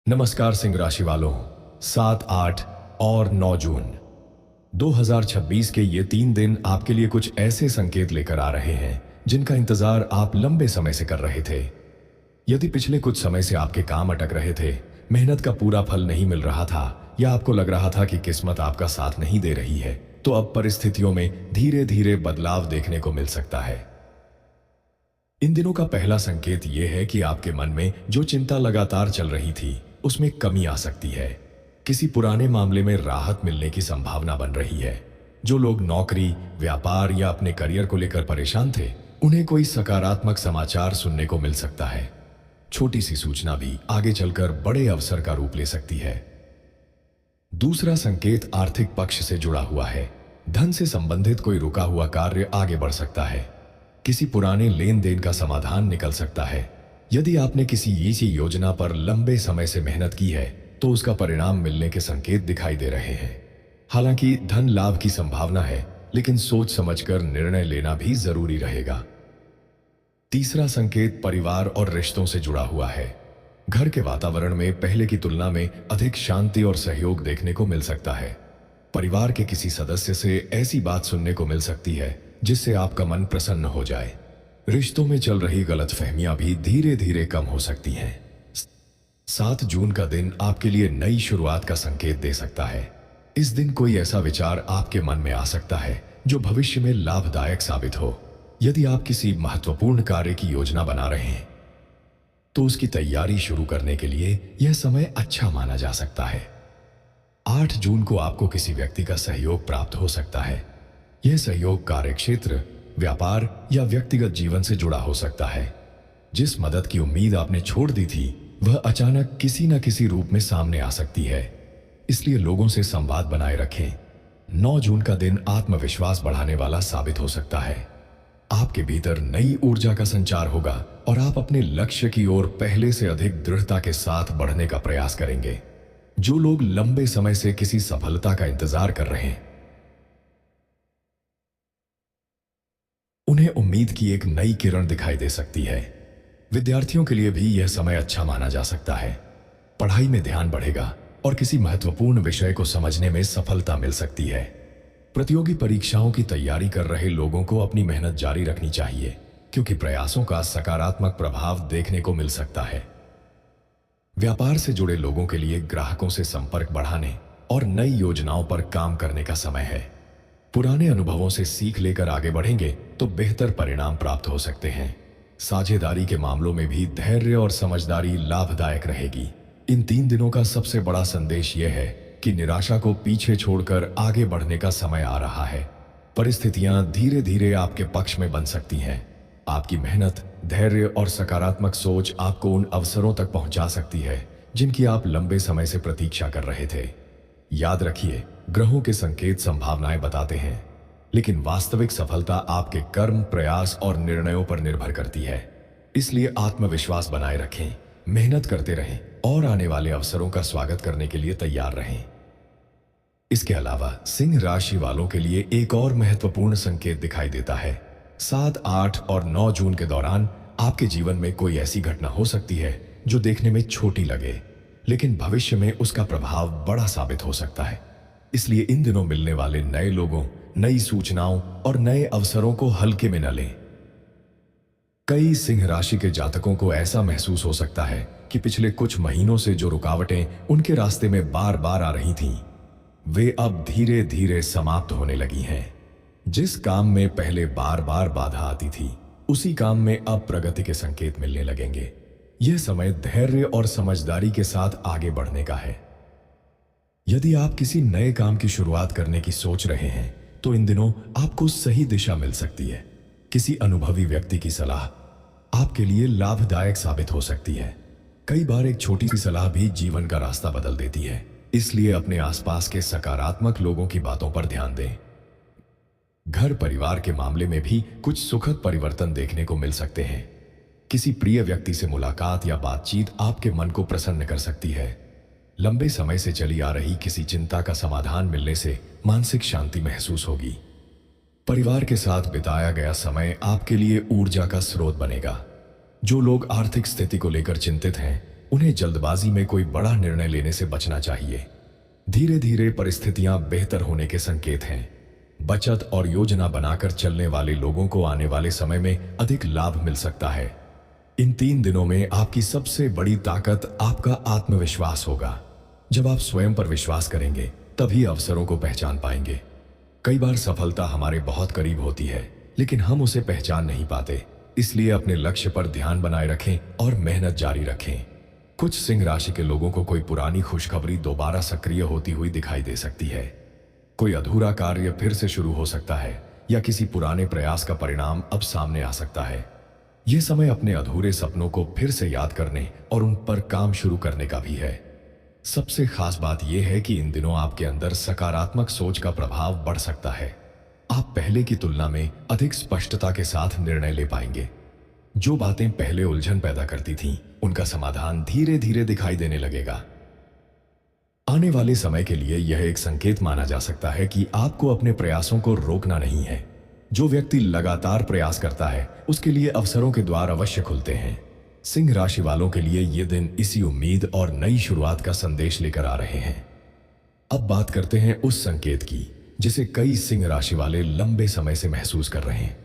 नमस्कार सिंह राशि वालों। 7, 8 और 9 जून 2026 के ये 3 दिन आपके लिए कुछ ऐसे संकेत लेकर आ रहे हैं जिनका इंतजार आप लंबे समय से कर रहे थे। यदि पिछले कुछ समय से आपके काम अटक रहे थे, मेहनत का पूरा फल नहीं मिल रहा था या आपको लग रहा था कि किस्मत आपका साथ नहीं दे रही है, तो अब परिस्थितियों में धीरे धीरे बदलाव देखने को मिल सकता है। इन दिनों का पहला संकेत यह है कि आपके मन में जो चिंता लगातार चल रही थी, उसमें कमी आ सकती है। किसी पुराने मामले में राहत मिलने की संभावना बन रही है। जो लोग नौकरी, व्यापार या अपने करियर को लेकर परेशान थे, उन्हें कोई सकारात्मक समाचार सुनने को मिल सकता है। छोटी सी सूचना भी आगे चलकर बड़े अवसर का रूप ले सकती है। दूसरा संकेत आर्थिक पक्ष से जुड़ा हुआ है। धन से संबंधित कोई रुका हुआ कार्य आगे बढ़ सकता है। किसी पुराने लेन देन का समाधान निकल सकता है। यदि आपने किसी ऐसी योजना पर लंबे समय से मेहनत की है, तो उसका परिणाम मिलने के संकेत दिखाई दे रहे हैं। हालांकि धन लाभ की संभावना है, लेकिन सोच समझकर निर्णय लेना भी जरूरी रहेगा। तीसरा संकेत परिवार और रिश्तों से जुड़ा हुआ है। घर के वातावरण में पहले की तुलना में अधिक शांति और सहयोग देखने को मिल सकता है। परिवार के किसी सदस्य से ऐसी बात सुनने को मिल सकती है जिससे आपका मन प्रसन्न हो जाए। रिश्तों में चल रही गलतफहमियां भी धीरे धीरे कम हो सकती हैं। 7 जून का दिन आपके लिए नई शुरुआत का संकेत दे सकता है। इस दिन कोई ऐसा विचार आपके मन में आ सकता है जो भविष्य में लाभदायक साबित हो। यदि आप किसी महत्वपूर्ण कार्य की योजना बना रहे हैं, तो उसकी तैयारी शुरू करने के लिए यह समय अच्छा माना जा सकता है। 8 जून को आपको किसी व्यक्ति का सहयोग प्राप्त हो सकता है। यह सहयोग कार्यक्षेत्र, व्यापार या व्यक्तिगत जीवन से जुड़ा हो सकता है। जिस मदद की उम्मीद आपने छोड़ दी थी, वह अचानक किसी न किसी रूप में सामने आ सकती है। इसलिए लोगों से संवाद बनाए रखें। 9 जून का दिन आत्मविश्वास बढ़ाने वाला साबित हो सकता है। आपके भीतर नई ऊर्जा का संचार होगा और आप अपने लक्ष्य की ओर पहले से अधिक दृढ़ता के साथ बढ़ने का प्रयास करेंगे। जो लोग लंबे समय से किसी सफलता का इंतजार कर रहे हैं, उन्हें उम्मीद की एक नई किरण दिखाई दे सकती है। विद्यार्थियों के लिए भी यह समय अच्छा माना जा सकता है। पढ़ाई में ध्यान बढ़ेगा और किसी महत्वपूर्ण विषय को समझने में सफलता मिल सकती है। प्रतियोगी परीक्षाओं की तैयारी कर रहे लोगों को अपनी मेहनत जारी रखनी चाहिए, क्योंकि प्रयासों का सकारात्मक प्रभाव देखने को मिल सकता है। व्यापार से जुड़े लोगों के लिए ग्राहकों से संपर्क बढ़ाने और नई योजनाओं पर काम करने का समय है। पुराने अनुभवों से सीख लेकर आगे बढ़ेंगे तो बेहतर परिणाम प्राप्त हो सकते हैं। साझेदारी के मामलों में भी धैर्य और समझदारी लाभदायक रहेगी। इन 3 दिनों का सबसे बड़ा संदेश यह है कि निराशा को पीछे छोड़कर आगे बढ़ने का समय आ रहा है। परिस्थितियां धीरे धीरे आपके पक्ष में बन सकती हैं। आपकी मेहनत, धैर्य और सकारात्मक सोच आपको उन अवसरों तक पहुंचा सकती है जिनकी आप लंबे समय से प्रतीक्षा कर रहे थे। याद रखिए, ग्रहों के संकेत संभावनाएं बताते हैं, लेकिन वास्तविक सफलता आपके कर्म, प्रयास और निर्णयों पर निर्भर करती है। इसलिए आत्मविश्वास बनाए रखें, मेहनत करते रहें और आने वाले अवसरों का स्वागत करने के लिए तैयार रहें। इसके अलावा सिंह राशि वालों के लिए एक और महत्वपूर्ण संकेत दिखाई देता है। 7, 8 और 9 जून के दौरान आपके जीवन में कोई ऐसी घटना हो सकती है जो देखने में छोटी लगे, लेकिन भविष्य में उसका प्रभाव बड़ा साबित हो सकता है। इसलिए इन दिनों मिलने वाले नए लोगों, नई सूचनाओं और नए अवसरों को हल्के में न लें। कई सिंह राशि के जातकों को ऐसा महसूस हो सकता है कि पिछले कुछ महीनों से जो रुकावटें उनके रास्ते में बार बार आ रही थीं, वे अब धीरे धीरे समाप्त होने लगी हैं। जिस काम में पहले बार बार बाधा आती थी, उसी काम में अब प्रगति के संकेत मिलने लगेंगे। यह समय धैर्य और समझदारी के साथ आगे बढ़ने का है। यदि आप किसी नए काम की शुरुआत करने की सोच रहे हैं, तो इन दिनों आपको सही दिशा मिल सकती है। किसी अनुभवी व्यक्ति की सलाह आपके लिए लाभदायक साबित हो सकती है। कई बार एक छोटी सी सलाह भी जीवन का रास्ता बदल देती है। इसलिए अपने आसपास के सकारात्मक लोगों की बातों पर ध्यान दें। घर परिवार के मामले में भी कुछ सुखद परिवर्तन देखने को मिल सकते हैं। किसी प्रिय व्यक्ति से मुलाकात या बातचीत आपके मन को प्रसन्न कर सकती है। लंबे समय से चली आ रही किसी चिंता का समाधान मिलने से मानसिक शांति महसूस होगी। परिवार के साथ बिताया गया समय आपके लिए ऊर्जा का स्रोत बनेगा। जो लोग आर्थिक स्थिति को लेकर चिंतित हैं, उन्हें जल्दबाजी में कोई बड़ा निर्णय लेने से बचना चाहिए। धीरे धीरे परिस्थितियां बेहतर होने के संकेत हैं। बचत और योजना बनाकर चलने वाले लोगों को आने वाले समय में अधिक लाभ मिल सकता है। इन 3 दिनों में आपकी सबसे बड़ी ताकत आपका आत्मविश्वास होगा। जब आप स्वयं पर विश्वास करेंगे तभी अवसरों को पहचान पाएंगे। कई बार सफलता हमारे बहुत करीब होती है, लेकिन हम उसे पहचान नहीं पाते। इसलिए अपने लक्ष्य पर ध्यान बनाए रखें और मेहनत जारी रखें। कुछ सिंह राशि के लोगों को कोई पुरानी खुशखबरी दोबारा सक्रिय होती हुई दिखाई दे सकती है। कोई अधूरा कार्य फिर से शुरू हो सकता है या किसी पुराने प्रयास का परिणाम अब सामने आ सकता है। यह समय अपने अधूरे सपनों को फिर से याद करने और उन पर काम शुरू करने का भी है। सबसे खास बात यह है कि इन दिनों आपके अंदर सकारात्मक सोच का प्रभाव बढ़ सकता है। आप पहले की तुलना में अधिक स्पष्टता के साथ निर्णय ले पाएंगे। जो बातें पहले उलझन पैदा करती थीं, उनका समाधान धीरे धीरे दिखाई देने लगेगा। आने वाले समय के लिए यह एक संकेत माना जा सकता है कि आपको अपने प्रयासों को रोकना नहीं है। जो व्यक्ति लगातार प्रयास करता है, उसके लिए अवसरों के द्वार अवश्य खुलते हैं। सिंह राशि वालों के लिए ये दिन इसी उम्मीद और नई शुरुआत का संदेश लेकर आ रहे हैं। अब बात करते हैं उस संकेत की जिसे कई सिंह राशि वाले लंबे समय से महसूस कर रहे हैं,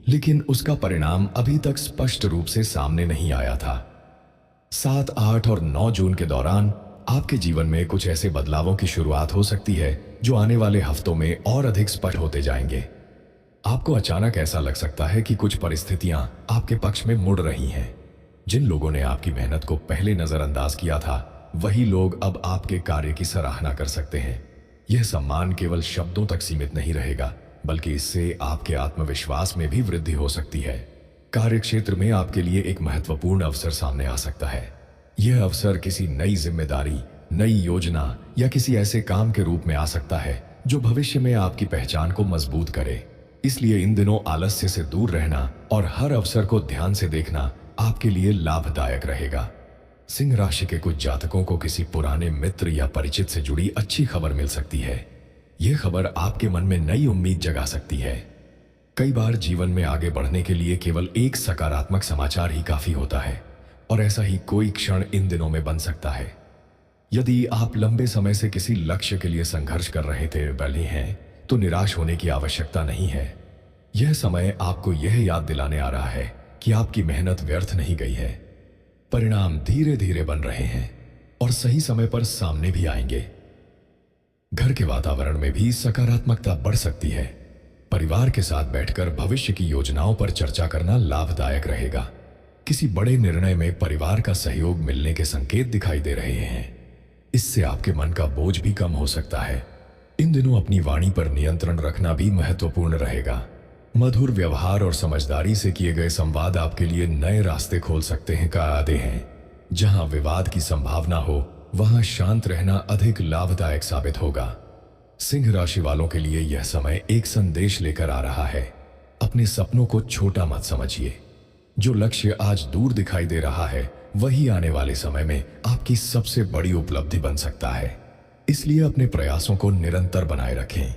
लेकिन उसका परिणाम अभी तक स्पष्ट रूप से सामने नहीं आया था। 7, 8 और 9 जून के दौरान आपके जीवन में कुछ ऐसे बदलावों की शुरुआत हो सकती है जो आने वाले हफ्तों में और अधिक स्पष्ट होते जाएंगे। आपको अचानक ऐसा लग सकता है कि कुछ परिस्थितियां आपके पक्ष में मुड़ रही हैं। जिन लोगों ने आपकी मेहनत को पहले नजरअंदाज किया था, वही लोग अब आपके कार्य की सराहना कर सकते हैं। यह सम्मान केवल शब्दों तक सीमित नहीं रहेगा, बल्कि इससे आपके आत्मविश्वास में भी वृद्धि हो सकती है। कार्यक्षेत्र में आपके लिए एक महत्वपूर्ण अवसर सामने आ सकता है। यह अवसर किसी नई जिम्मेदारी, नई योजना या किसी ऐसे काम के रूप में आ सकता है जो भविष्य में आपकी पहचान को मजबूत करे। इसलिए इन दिनों आलस्य से दूर रहना और हर अवसर को ध्यान से देखना आपके लिए लाभदायक रहेगा। सिंह राशि के कुछ जातकों को किसी पुराने मित्र या परिचित से जुड़ी अच्छी खबर मिल सकती है। यह खबर आपके मन में नई उम्मीद जगा सकती है। कई बार जीवन में आगे बढ़ने के लिए केवल एक सकारात्मक समाचार ही काफी होता है, और ऐसा ही कोई क्षण इन दिनों में बन सकता है। यदि आप लंबे समय से किसी लक्ष्य के लिए संघर्ष कर रहे हैं, तो निराश होने की आवश्यकता नहीं है। यह समय आपको यह याद दिलाने आ रहा है कि आपकी मेहनत व्यर्थ नहीं गई है। परिणाम धीरे धीरे बन रहे हैं और सही समय पर सामने भी आएंगे। घर के वातावरण में भी सकारात्मकता बढ़ सकती है। परिवार के साथ बैठकर भविष्य की योजनाओं पर चर्चा करना लाभदायक रहेगा। किसी बड़े निर्णय में परिवार का सहयोग मिलने के संकेत दिखाई दे रहे हैं। इससे आपके मन का बोझ भी कम हो सकता है। इन दिनों अपनी वाणी पर नियंत्रण रखना भी महत्वपूर्ण रहेगा। मधुर व्यवहार और समझदारी से किए गए संवाद आपके लिए नए रास्ते खोल सकते हैं। कहते हैं, जहां विवाद की संभावना हो, वहां शांत रहना अधिक लाभदायक साबित होगा। सिंह राशि वालों के लिए यह समय एक संदेश लेकर आ रहा है। अपने सपनों को छोटा मत समझिए। जो लक्ष्य आज दूर दिखाई दे रहा है, वही आने वाले समय में आपकी सबसे बड़ी उपलब्धि बन सकता है। इसलिए अपने प्रयासों को निरंतर बनाए रखें।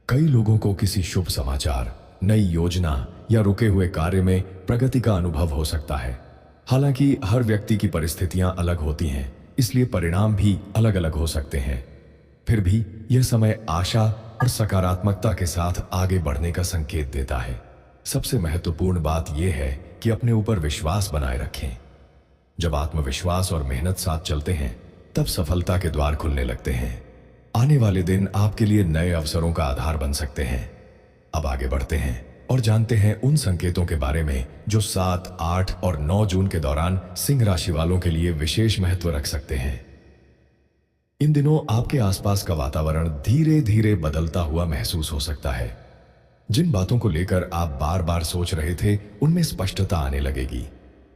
कई लोगों को किसी शुभ समाचार, नई योजना या रुके हुए कार्य में प्रगति का अनुभव हो सकता है। हालांकि हर व्यक्ति की परिस्थितियां अलग होती हैं, इसलिए परिणाम भी अलग अलग हो सकते हैं। फिर भी यह समय आशा और सकारात्मकता के साथ आगे बढ़ने का संकेत देता है। सबसे महत्वपूर्ण बात यह है कि अपने ऊपर विश्वास बनाए रखें। जब आत्मविश्वास और मेहनत साथ चलते हैं, तब सफलता के द्वार खुलने लगते हैं। आने वाले दिन आपके लिए नए अवसरों का आधार बन सकते हैं। अब आगे बढ़ते हैं और जानते हैं उन संकेतों के बारे में जो 7, 8 और 9 जून के दौरान सिंह राशि वालों के लिए विशेष महत्व रख सकते हैं। इन दिनों आपके आसपास का वातावरण धीरे धीरे बदलता हुआ महसूस हो सकता है। जिन बातों को लेकर आप बार बार सोच रहे थे, उनमें स्पष्टता आने लगेगी।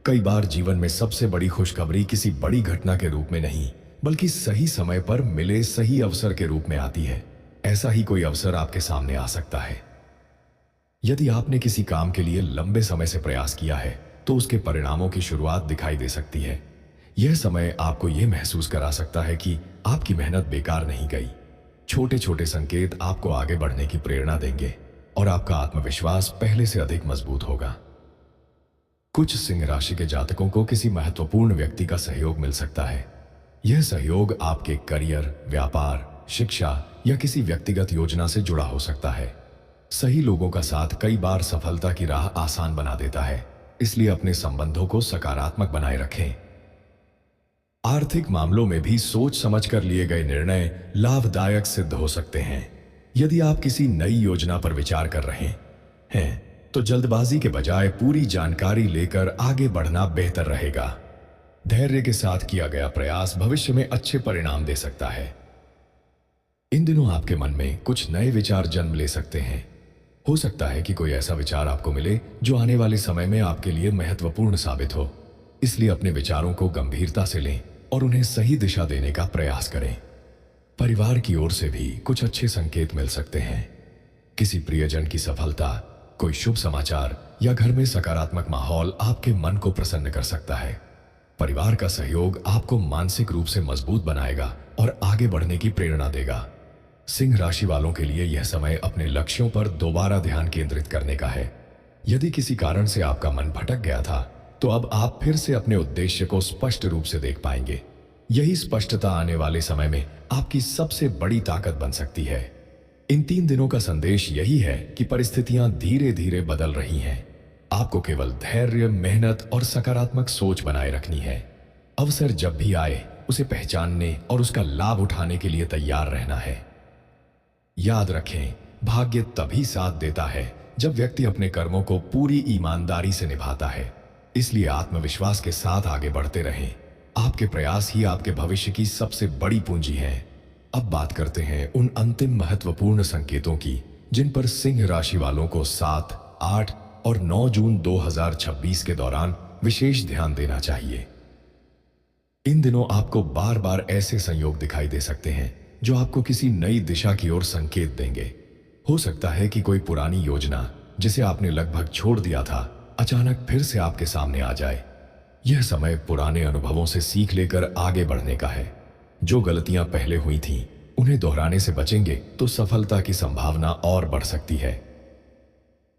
कई बार जीवन में सबसे बड़ी खुशखबरी किसी बड़ी घटना के रूप में नहीं, बल्कि सही समय पर मिले सही अवसर के रूप में आती है। ऐसा ही कोई अवसर आपके सामने आ सकता है। यदि आपने किसी काम के लिए लंबे समय से प्रयास किया है, तो उसके परिणामों की शुरुआत दिखाई दे सकती है। यह समय आपको यह महसूस करा सकता है कि आपकी मेहनत बेकार नहीं गई। छोटे छोटे संकेत आपको आगे बढ़ने की प्रेरणा देंगे और आपका आत्मविश्वास पहले से अधिक मजबूत होगा। कुछ सिंह राशि के जातकों को किसी महत्वपूर्ण व्यक्ति का सहयोग मिल सकता है। यह सहयोग आपके करियर, व्यापार, शिक्षा या किसी व्यक्तिगत योजना से जुड़ा हो सकता है। सही लोगों का साथ कई बार सफलता की राह आसान बना देता है, इसलिए अपने संबंधों को सकारात्मक बनाए रखें। आर्थिक मामलों में भी सोच समझकर लिए गए निर्णय लाभदायक सिद्ध हो सकते हैं। यदि आप किसी नई योजना पर विचार कर रहे हैं तो जल्दबाजी के बजाय पूरी जानकारी लेकर आगे बढ़ना बेहतर रहेगा। धैर्य के साथ किया गया प्रयास भविष्य में अच्छे परिणाम दे सकता है। इन दिनों आपके मन में कुछ नए विचार जन्म ले सकते हैं। हो सकता है कि कोई ऐसा विचार आपको मिले जो आने वाले समय में आपके लिए महत्वपूर्ण साबित हो। इसलिए अपने विचारों को गंभीरता से लें और उन्हें सही दिशा देने का प्रयास करें। परिवार की ओर से भी कुछ अच्छे संकेत मिल सकते हैं। किसी प्रियजन की सफलता, कोई शुभ समाचार या घर में सकारात्मक माहौल आपके मन को प्रसन्न कर सकता है। परिवार का सहयोग आपको मानसिक रूप से मजबूत बनाएगा और आगे बढ़ने की प्रेरणा देगा। सिंह राशि वालों के लिए यह समय अपने लक्ष्यों पर दोबारा ध्यान केंद्रित करने का है। यदि किसी कारण से आपका मन भटक गया था तो अब आप फिर से अपने उद्देश्य को स्पष्ट रूप से देख पाएंगे। यही स्पष्टता आने वाले समय में आपकी सबसे बड़ी ताकत बन सकती है। इन 3 दिनों का संदेश यही है कि परिस्थितियां धीरे धीरे बदल रही हैं। आपको केवल धैर्य, मेहनत और सकारात्मक सोच बनाए रखनी है। अवसर जब भी आए उसे पहचानने और उसका लाभ उठाने के लिए तैयार रहना है। याद रखें, भाग्य तभी साथ देता है जब व्यक्ति अपने कर्मों को पूरी ईमानदारी से निभाता है। इसलिए आत्मविश्वास के साथ आगे बढ़ते रहें। आपके प्रयास ही आपके भविष्य की सबसे बड़ी पूंजी है। अब बात करते हैं उन अंतिम महत्वपूर्ण संकेतों की जिन पर सिंह राशि वालों को 7, 8 और 9 जून 2026 के दौरान विशेष ध्यान देना चाहिए। इन दिनों आपको बार बार ऐसे संयोग दिखाई दे सकते हैं जो आपको किसी नई दिशा की ओर संकेत देंगे। हो सकता है कि कोई पुरानी योजना जिसे आपने लगभग छोड़ दिया था अचानक फिर से आपके सामने आ जाए। यह समय पुराने अनुभवों से सीख लेकर आगे बढ़ने का है। जो गलतियां पहले हुई थीं, उन्हें दोहराने से बचेंगे तो सफलता की संभावना और बढ़ सकती है।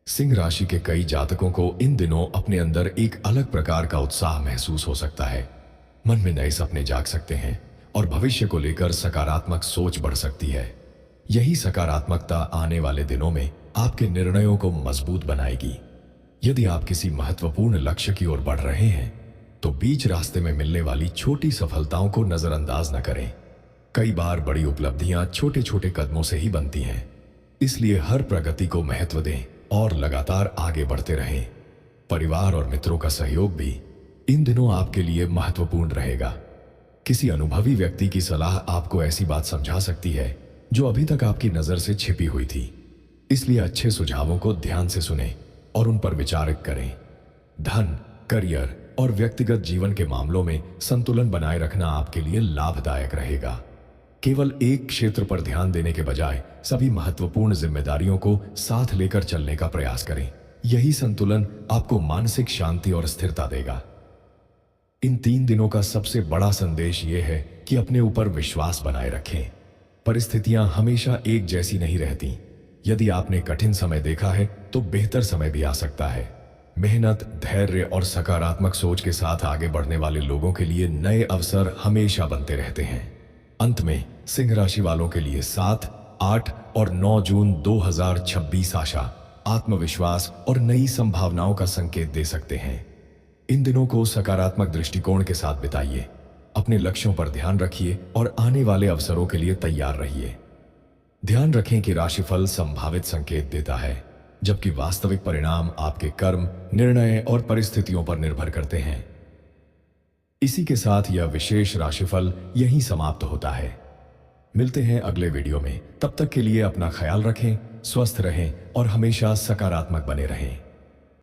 सिंह राशि के कई जातकों को इन दिनों अपने अंदर एक अलग प्रकार का उत्साह महसूस हो सकता है। मन में नए सपने जाग सकते हैं और भविष्य को लेकर सकारात्मक सोच बढ़ सकती है। यही सकारात्मकता आने वाले दिनों में आपके निर्णयों को मजबूत बनाएगी। यदि आप किसी महत्वपूर्ण लक्ष्य की ओर बढ़ रहे हैं तो बीच रास्ते में मिलने वाली छोटी सफलताओं को नजरअंदाज न करें। कई बार बड़ी उपलब्धियां छोटे छोटे कदमों से ही बनती हैं। इसलिए हर प्रगति को महत्व दें और लगातार आगे बढ़ते रहें। परिवार और मित्रों का सहयोग भी इन दिनों आपके लिए महत्वपूर्ण रहेगा। किसी अनुभवी व्यक्ति की सलाह आपको ऐसी बात समझा सकती है जो अभी तक आपकी नजर से छिपी हुई थी। इसलिए अच्छे सुझावों को ध्यान से सुनें और उन पर विचार करें। धन, करियर और व्यक्तिगत जीवन के मामलों में संतुलन बनाए रखना आपके लिए लाभदायक रहेगा। केवल एक क्षेत्र पर ध्यान देने के बजाय सभी महत्वपूर्ण जिम्मेदारियों को साथ लेकर चलने का प्रयास करें। यही संतुलन आपको मानसिक शांति और स्थिरता देगा। इन 3 दिनों का सबसे बड़ा संदेश यह है कि अपने ऊपर विश्वास बनाए रखें। परिस्थितियां हमेशा एक जैसी नहीं रहती। यदि आपने कठिन समय देखा है तो बेहतर समय भी आ सकता है। मेहनत, धैर्य और सकारात्मक सोच के साथ आगे बढ़ने वाले लोगों के लिए नए अवसर हमेशा बनते रहते हैं। अंत में सिंह राशि वालों के लिए 7, 8 और 9 जून 2026 आशा, आत्मविश्वास और नई संभावनाओं का संकेत दे सकते हैं। इन दिनों को सकारात्मक दृष्टिकोण के साथ बिताइए। अपने लक्ष्यों पर ध्यान रखिए और आने वाले अवसरों के लिए तैयार रहिए। ध्यान रखें कि राशिफल संभावित संकेत देता है, जबकि वास्तविक परिणाम आपके कर्म, निर्णय और परिस्थितियों पर निर्भर करते हैं। इसी के साथ यह विशेष राशिफल यहीं समाप्त होता है। मिलते हैं अगले वीडियो में। तब तक के लिए अपना ख्याल रखें, स्वस्थ रहें और हमेशा सकारात्मक बने रहें।